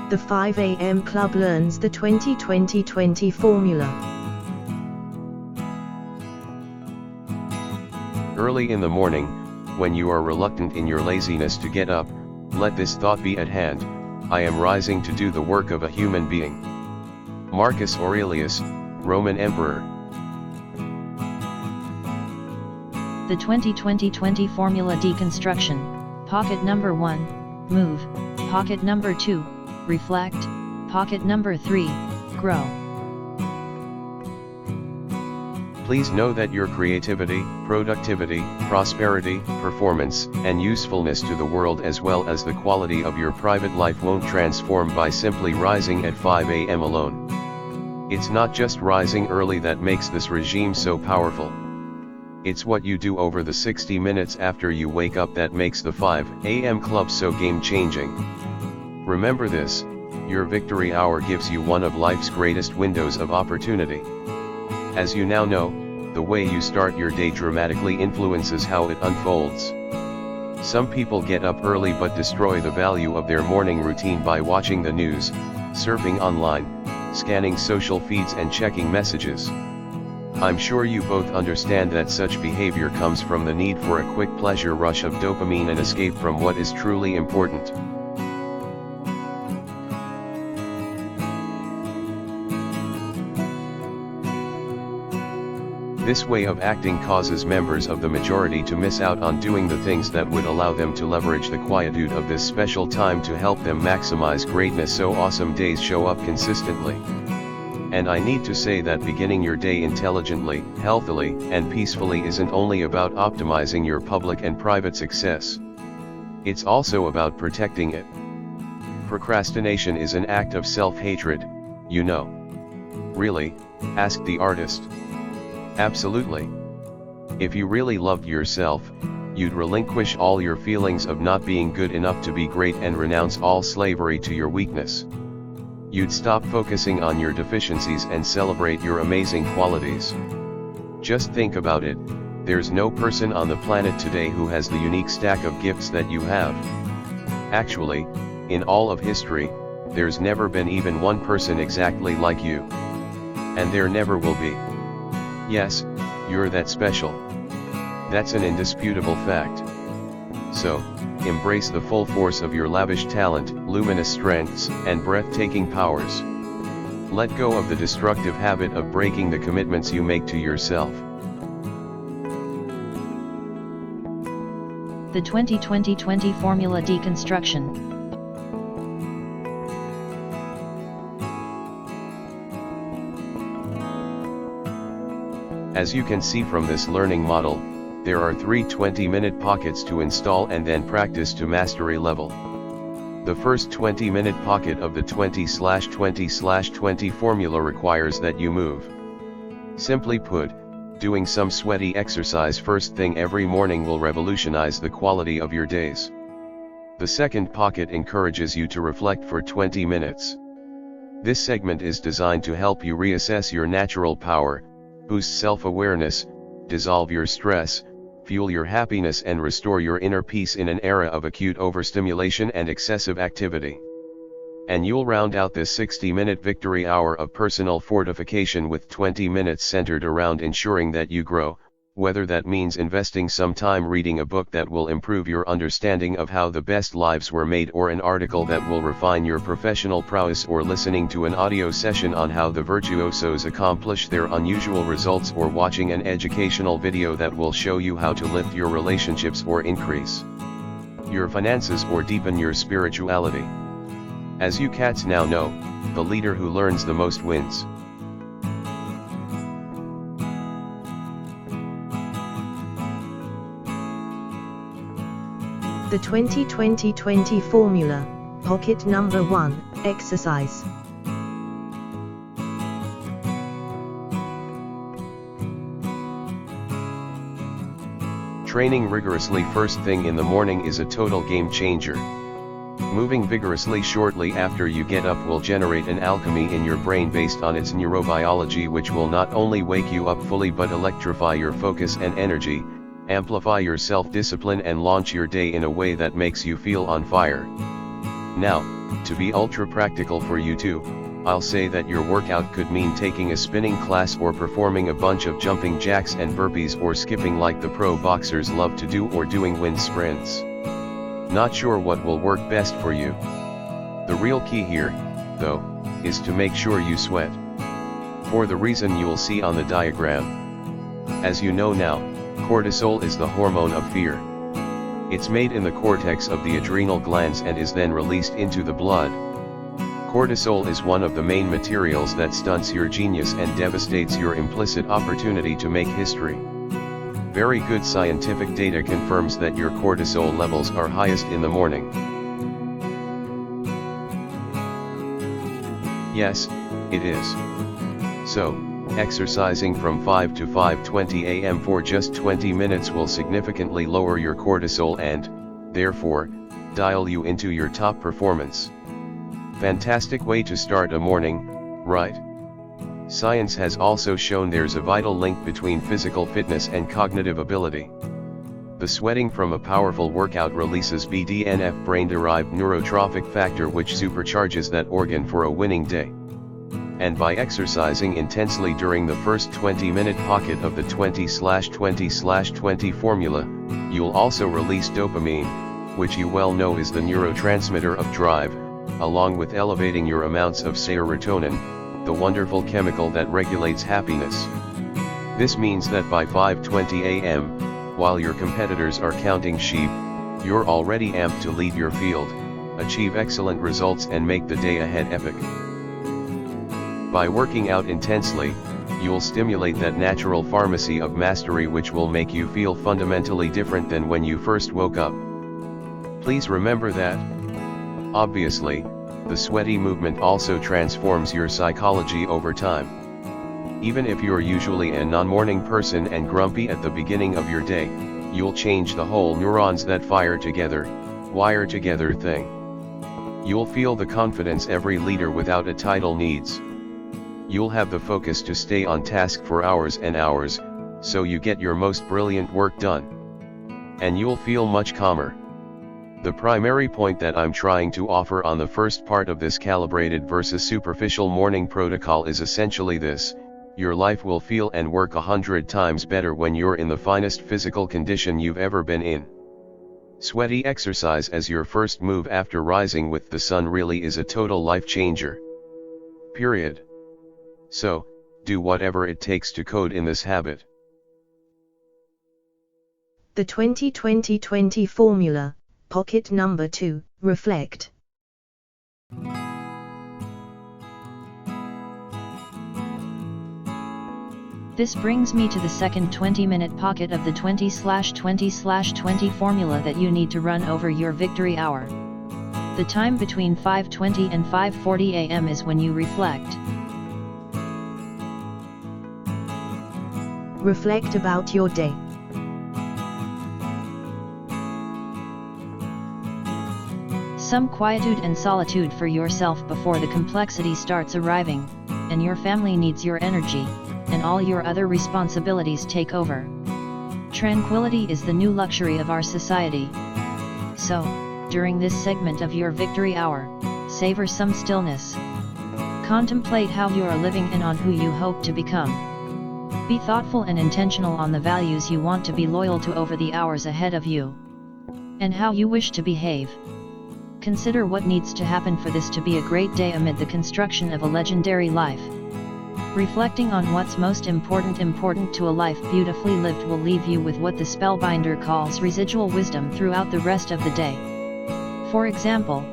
The 5 a.m. Club learns the 20-20-20 formula. Early in the morning, when you are reluctant in your laziness to get up, let this thought be at hand: I am rising to do the work of a human being. Marcus Aurelius, Roman Emperor. The 20-20-20 formula deconstruction. Pocket number 1, move. Pocket number 2, reflect. Pocket number 3, grow. Please know that your creativity, productivity, prosperity, performance, and usefulness to the world, as well as the quality of your private life, won't transform by simply rising at 5 a.m. alone. It's not just rising early that makes this regime so powerful. It's what you do over the 60 minutes after you wake up that makes the 5 a.m. club so game-changing. Remember this: your victory hour gives you one of life's greatest windows of opportunity. As you now know, the way you start your day dramatically influences how it unfolds. Some people get up early but destroy the value of their morning routine by watching the news, surfing online, scanning social feeds and checking messages. I'm sure you both understand that such behavior comes from the need for a quick pleasure rush of dopamine and escape from what is truly important. This way of acting causes members of the majority to miss out on doing the things that would allow them to leverage the quietude of this special time to help them maximize greatness, so awesome days show up consistently. And I need to say that beginning your day intelligently, healthily, and peacefully isn't only about optimizing your public and private success. It's also about protecting it. Procrastination is an act of self-hatred, you know. Really? Asked the artist. Absolutely. If you really loved yourself, you'd relinquish all your feelings of not being good enough to be great and renounce all slavery to your weakness. You'd stop focusing on your deficiencies and celebrate your amazing qualities. Just think about it: there's no person on the planet today who has the unique stack of gifts that you have. Actually, in all of history, there's never been even one person exactly like you. And there never will be. Yes, you're that special. That's an indisputable fact. So, embrace the full force of your lavish talent, luminous strengths, and breathtaking powers. Let go of the destructive habit of breaking the commitments you make to yourself. The 20-20-20 formula deconstruction. As you can see from this learning model, there are 3 20-minute pockets to install and then practice to mastery level. The first 20-minute pocket of the 20/20/20 formula requires that you move. Simply put, doing some sweaty exercise first thing every morning will revolutionize the quality of your days. The second pocket encourages you to reflect for 20 minutes. This segment is designed to help you reassess your natural power, boost self-awareness, dissolve your stress, fuel your happiness and restore your inner peace in an era of acute overstimulation and excessive activity. And you'll round out this 60-minute victory hour of personal fortification with 20 minutes centered around ensuring that you grow, whether that means investing some time reading a book that will improve your understanding of how the best lives were made, or an article that will refine your professional prowess, or listening to an audio session on how the virtuosos accomplish their unusual results, or watching an educational video that will show you how to lift your relationships or increase your finances or deepen your spirituality. As you cats now know, the leader who learns the most wins. The 20-20-20 formula, pocket number 1, exercise. Training rigorously first thing in the morning is a total game changer. Moving vigorously shortly after you get up will generate an alchemy in your brain based on its neurobiology, which will not only wake you up fully but electrify your focus and energy, amplify your self-discipline and launch your day in a way that makes you feel on fire. Now, To be ultra practical for you too, I'll say that your workout could mean taking a spinning class or performing a bunch of jumping jacks and burpees or skipping like the pro boxers love to do or doing wind sprints. Not sure what will work best for you. The real key here, though, is to make sure you sweat. For the reason you'll see on the diagram. As you know now, cortisol is the hormone of fear. It's made in the cortex of the adrenal glands and is then released into the blood. Cortisol is one of the main materials that stunts your genius and devastates your implicit opportunity to make history. Very good scientific data confirms that your cortisol levels are highest in the morning. Yes, it is. So, exercising from 5 to 5:20 a.m. for just 20 minutes will significantly lower your cortisol and, therefore, dial you into your top performance. Fantastic way to start a morning, right? Science has also shown there's a vital link between physical fitness and cognitive ability. The sweating from a powerful workout releases BDNF, brain-derived neurotrophic factor, which supercharges that organ for a winning day. And by exercising intensely during the first 20-minute pocket of the 20/20/20 formula, you'll also release dopamine, which you well know is the neurotransmitter of drive, along with elevating your amounts of serotonin, the wonderful chemical that regulates happiness. This means that by 5:20 a.m., while your competitors are counting sheep, you're already amped to lead your field, achieve excellent results and make the day ahead epic. By working out intensely, you'll stimulate that natural pharmacy of mastery which will make you feel fundamentally different than when you first woke up. Please remember that. Obviously, the sweaty movement also transforms your psychology over time. Even if you're usually a non-morning person and grumpy at the beginning of your day, you'll change the whole neurons that wire together thing. You'll feel the confidence every leader without a title needs. You'll have the focus to stay on task for hours and hours, so you get your most brilliant work done. And you'll feel much calmer. The primary point that I'm trying to offer on the first part of this calibrated versus superficial morning protocol is essentially this: your life will feel and work 100 times better when you're in the finest physical condition you've ever been in. Sweaty exercise as your first move after rising with the sun really is a total life changer. Period. So, do whatever it takes to code in this habit. The 20-20-20 formula, pocket number 2, reflect. This brings me to the second 20-minute pocket of the 20/20/20 formula that you need to run over your victory hour. The time between 5:20 and 5:40 a.m. is when you reflect. Reflect about your day. Some quietude and solitude for yourself before the complexity starts arriving, and your family needs your energy, and all your other responsibilities take over. Tranquility is the new luxury of our society. So, during this segment of your victory hour, savor some stillness. Contemplate how you are living and on who you hope to become. Be thoughtful and intentional on the values you want to be loyal to over the hours ahead of you, and how you wish to behave. Consider what needs to happen for this to be a great day amid the construction of a legendary life. Reflecting on what's most important to a life beautifully lived will leave you with what the spellbinder calls residual wisdom throughout the rest of the day. For example,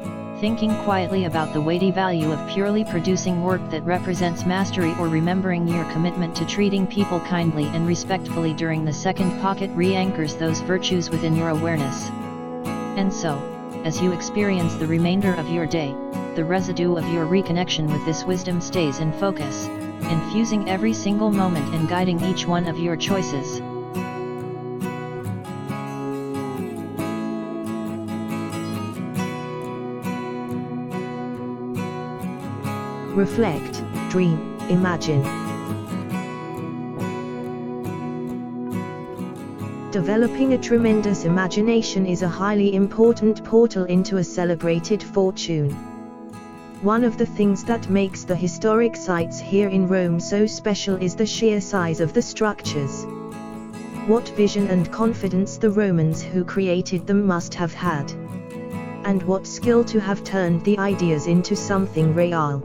thinking quietly about the weighty value of purely producing work that represents mastery, or remembering your commitment to treating people kindly and respectfully during the second pocket re-anchors those virtues within your awareness. And so, as you experience the remainder of your day, the residue of your reconnection with this wisdom stays in focus, infusing every single moment and guiding each one of your choices. Reflect, dream, imagine. Developing a tremendous imagination is a highly important portal into a celebrated fortune. One of the things that makes the historic sites here in Rome so special is the sheer size of the structures. What vision and confidence the Romans who created them must have had. And what skill to have turned the ideas into something real.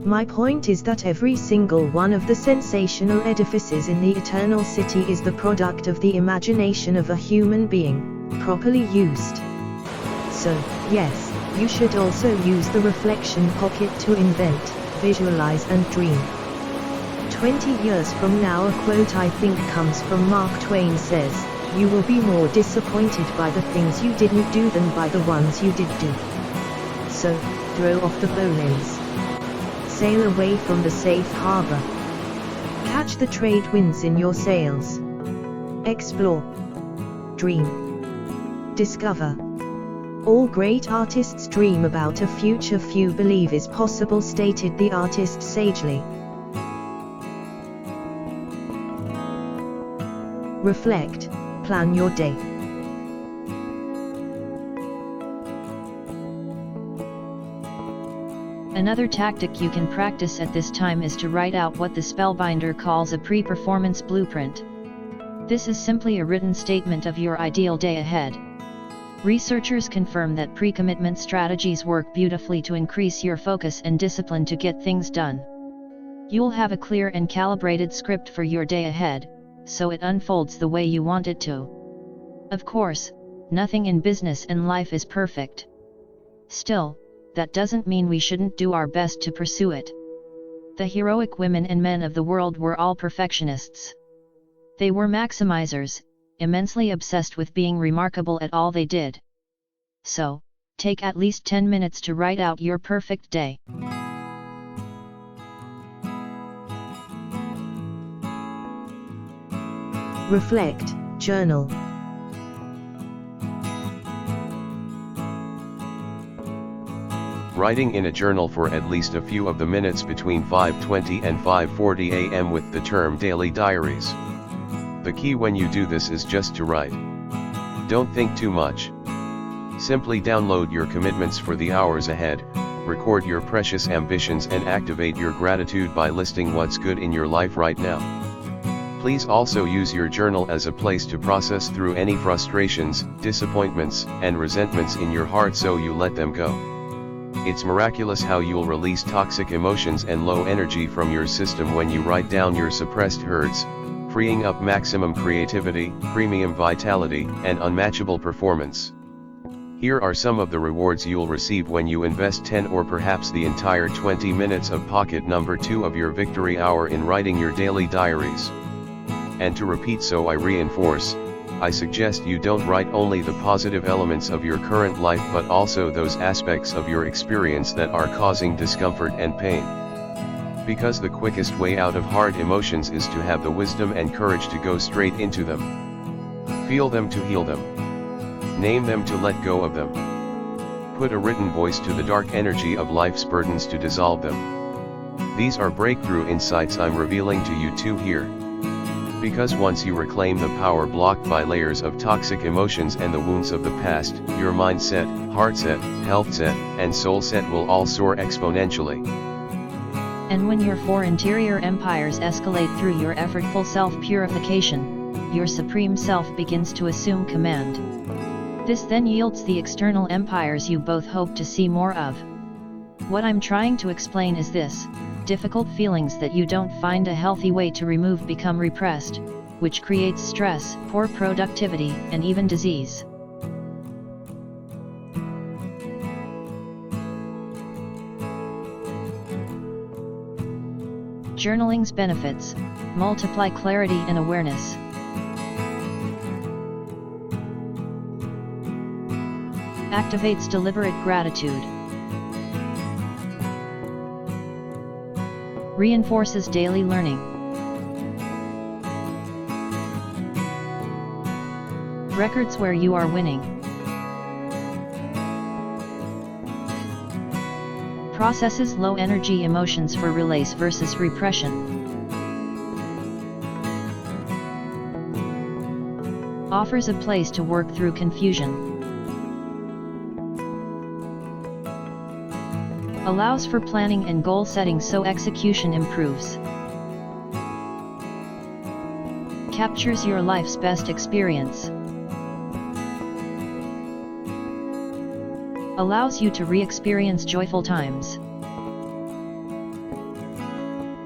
My point is that every single one of the sensational edifices in the Eternal City is the product of the imagination of a human being, properly used. So, yes, you should also use the reflection pocket to invent, visualize and dream. 20 years from now, a quote I think comes from Mark Twain says, "You will be more disappointed by the things you didn't do than by the ones you did do." So, throw off the bowlines. Sail away from the safe harbor. Catch the trade winds in your sails. Explore. Dream. Discover. All great artists dream about a future few believe is possible, stated the artist sagely. Reflect, plan your day. Another tactic you can practice at this time is to write out what the spellbinder calls a pre-performance blueprint. This is simply a written statement of your ideal day ahead. Researchers confirm that pre-commitment strategies work beautifully to increase your focus and discipline to get things done. You'll have a clear and calibrated script for your day ahead, so it unfolds the way you want it to. Of course, nothing in business and life is perfect. Still, that doesn't mean we shouldn't do our best to pursue it. The heroic women and men of the world were all perfectionists. They were maximizers, immensely obsessed with being remarkable at all they did. So, take at least 10 minutes to write out your perfect day. Reflect, journal. Writing in a journal for at least a few of the minutes between 5:20 and 5:40 a.m. with the term daily diaries. The key when you do this is just to write. Don't think too much. Simply download your commitments for the hours ahead, record your precious ambitions and activate your gratitude by listing what's good in your life right now. Please also use your journal as a place to process through any frustrations, disappointments, and resentments in your heart so you let them go. It's miraculous how you'll release toxic emotions and low energy from your system when you write down your suppressed hurts, freeing up maximum creativity, premium vitality, and unmatchable performance. Here are some of the rewards you'll receive when you invest 10 or perhaps the entire 20 minutes of pocket number 2 of your victory hour in writing your daily diaries. And to repeat, so I reinforce, I suggest you don't write only the positive elements of your current life but also those aspects of your experience that are causing discomfort and pain. Because the quickest way out of hard emotions is to have the wisdom and courage to go straight into them. Feel them to heal them. Name them to let go of them. Put a written voice to the dark energy of life's burdens to dissolve them. These are breakthrough insights I'm revealing to you too here. Because once you reclaim the power blocked by layers of toxic emotions and the wounds of the past, your mindset, heartset, healthset, and soulset will all soar exponentially. And when your 4 interior empires escalate through your effortful self-purification, your supreme self begins to assume command. This then yields the external empires you both hope to see more of. What I'm trying to explain is this: difficult feelings that you don't find a healthy way to remove become repressed, which creates stress, poor productivity, and even disease. Journaling's benefits: multiply clarity and awareness. Activates deliberate gratitude. Reinforces daily learning. Records where you are winning. Processes low energy emotions for release versus repression. Offers a place to work through confusion. Allows for planning and goal setting so execution improves. Captures your life's best experience. Allows you to re-experience joyful times.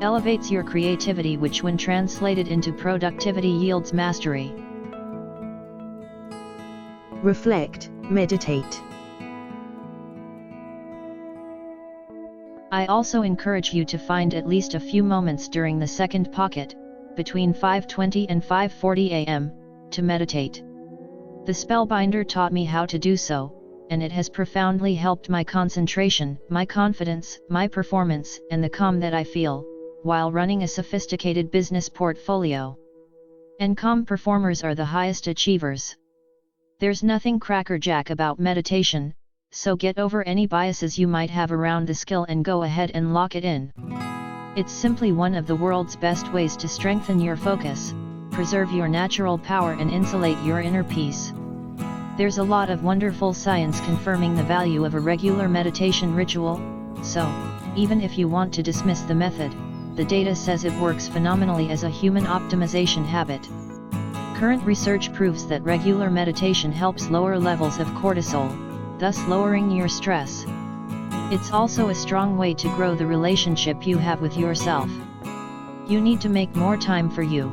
Elevates your creativity, which when translated into productivity yields mastery. Reflect, meditate. I also encourage you to find at least a few moments during the second pocket, between 5:20 and 5:40 am, to meditate. The Spellbinder taught me how to do so, and it has profoundly helped my concentration, my confidence, my performance, and the calm that I feel, while running a sophisticated business portfolio. And calm performers are the highest achievers. There's nothing crackerjack about meditation, so get over any biases you might have around the skill and go ahead and lock it in. It's simply one of the world's best ways to strengthen your focus, preserve your natural power and insulate your inner peace. There's a lot of wonderful science confirming the value of a regular meditation ritual, so, even if you want to dismiss the method, the data says it works phenomenally as a human optimization habit. Current research proves that regular meditation helps lower levels of cortisol, thus lowering your stress. It's also a strong way to grow the relationship you have with yourself. You need to make more time for you.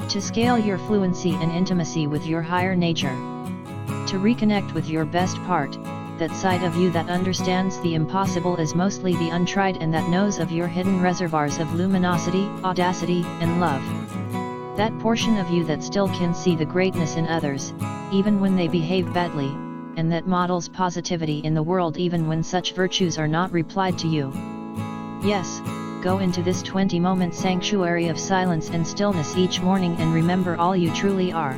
To scale your fluency and intimacy with your higher nature. To reconnect with your best part, that side of you that understands the impossible as mostly the untried and that knows of your hidden reservoirs of luminosity, audacity, and love. That portion of you that still can see the greatness in others, even when they behave badly, and that models positivity in the world even when such virtues are not replied to you. Yes, go into this 20-moment sanctuary of silence and stillness each morning and remember all you truly are.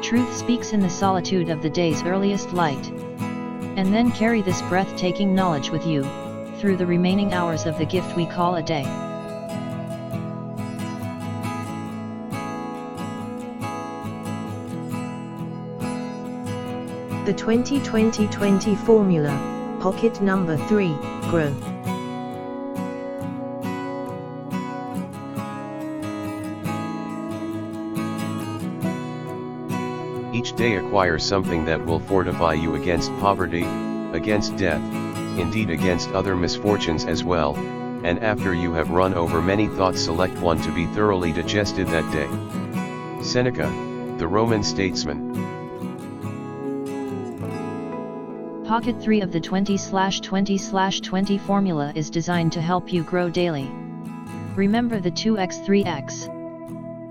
Truth speaks in the solitude of the day's earliest light. And then carry this breathtaking knowledge with you, through the remaining hours of the gift we call a day. The 20-20-20 formula, pocket number 3, grow. Each day acquire something that will fortify you against poverty, against death, indeed against other misfortunes as well, and after you have run over many thoughts select one to be thoroughly digested that day. Seneca, the Roman statesman. Pocket 3 of the 20/20/20 formula is designed to help you grow daily. Remember the 2x3x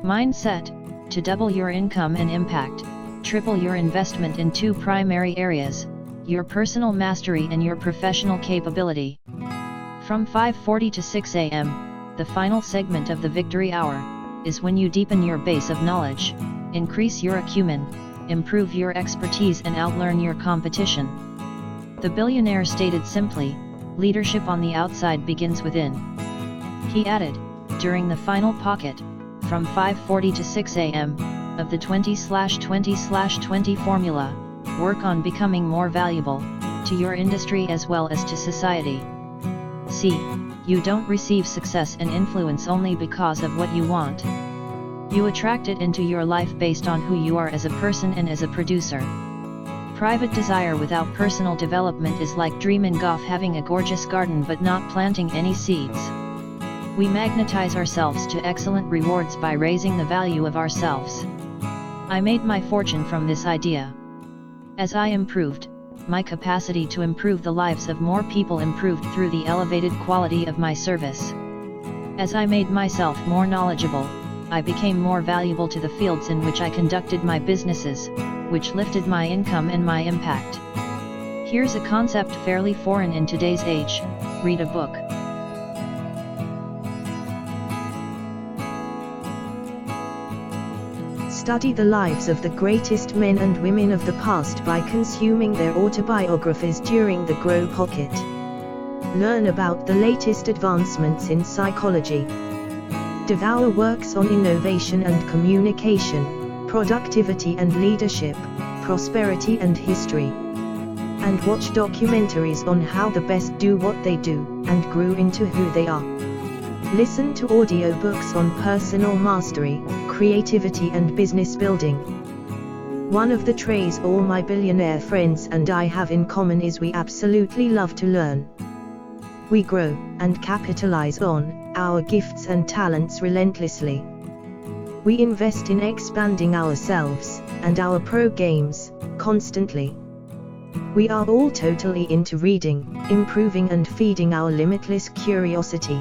mindset, to double your income and impact, triple your investment in two primary areas, your personal mastery and your professional capability. From 5:40 to 6 am, the final segment of the Victory Hour, is when you deepen your base of knowledge, increase your acumen, improve your expertise and outlearn your competition. The billionaire stated simply, leadership on the outside begins within. He added, during the final pocket, from 5:40 to 6 am, of the 20/20/20 formula, work on becoming more valuable, to your industry as well as to society. See, you don't receive success and influence only because of what you want. You attract it into your life based on who you are as a person and as a producer. Private desire without personal development is like Dreamin' Goff having a gorgeous garden but not planting any seeds. We magnetize ourselves to excellent rewards by raising the value of ourselves. I made my fortune from this idea. As I improved, my capacity to improve the lives of more people improved through the elevated quality of my service. As I made myself more knowledgeable, I became more valuable to the fields in which I conducted my businesses, which lifted my income and my impact. Here's a concept fairly foreign in today's age: read a book. Study the lives of the greatest men and women of the past by consuming their autobiographies during the Grow Pocket. Learn about the latest advancements in psychology. Devour works on innovation and communication, productivity and leadership, prosperity and history. and watch documentaries on how the best do what they do, and grew into who they are. Listen to audiobooks on personal mastery, creativity and business building. One of the traits all my billionaire friends and I have in common is we absolutely love to learn. We grow, and capitalize on, our gifts and talents relentlessly. We invest in expanding ourselves, and our pro games, constantly. We are all totally into reading, improving and feeding our limitless curiosity.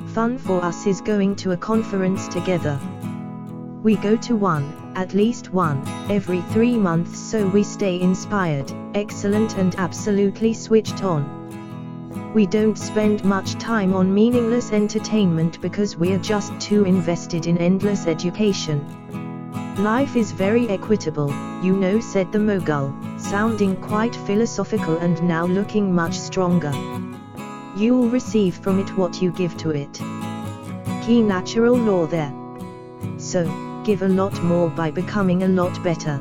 Fun for us is going to a conference together. We go to one, at least one, every 3 months so we stay inspired, excellent and absolutely switched on. We don't spend much time on meaningless entertainment because we're just too invested in endless education. Life is very equitable, you know, said the mogul, sounding quite philosophical and now looking much stronger. You'll receive from it what you give to it. Key natural law there. So, give a lot more by becoming a lot better.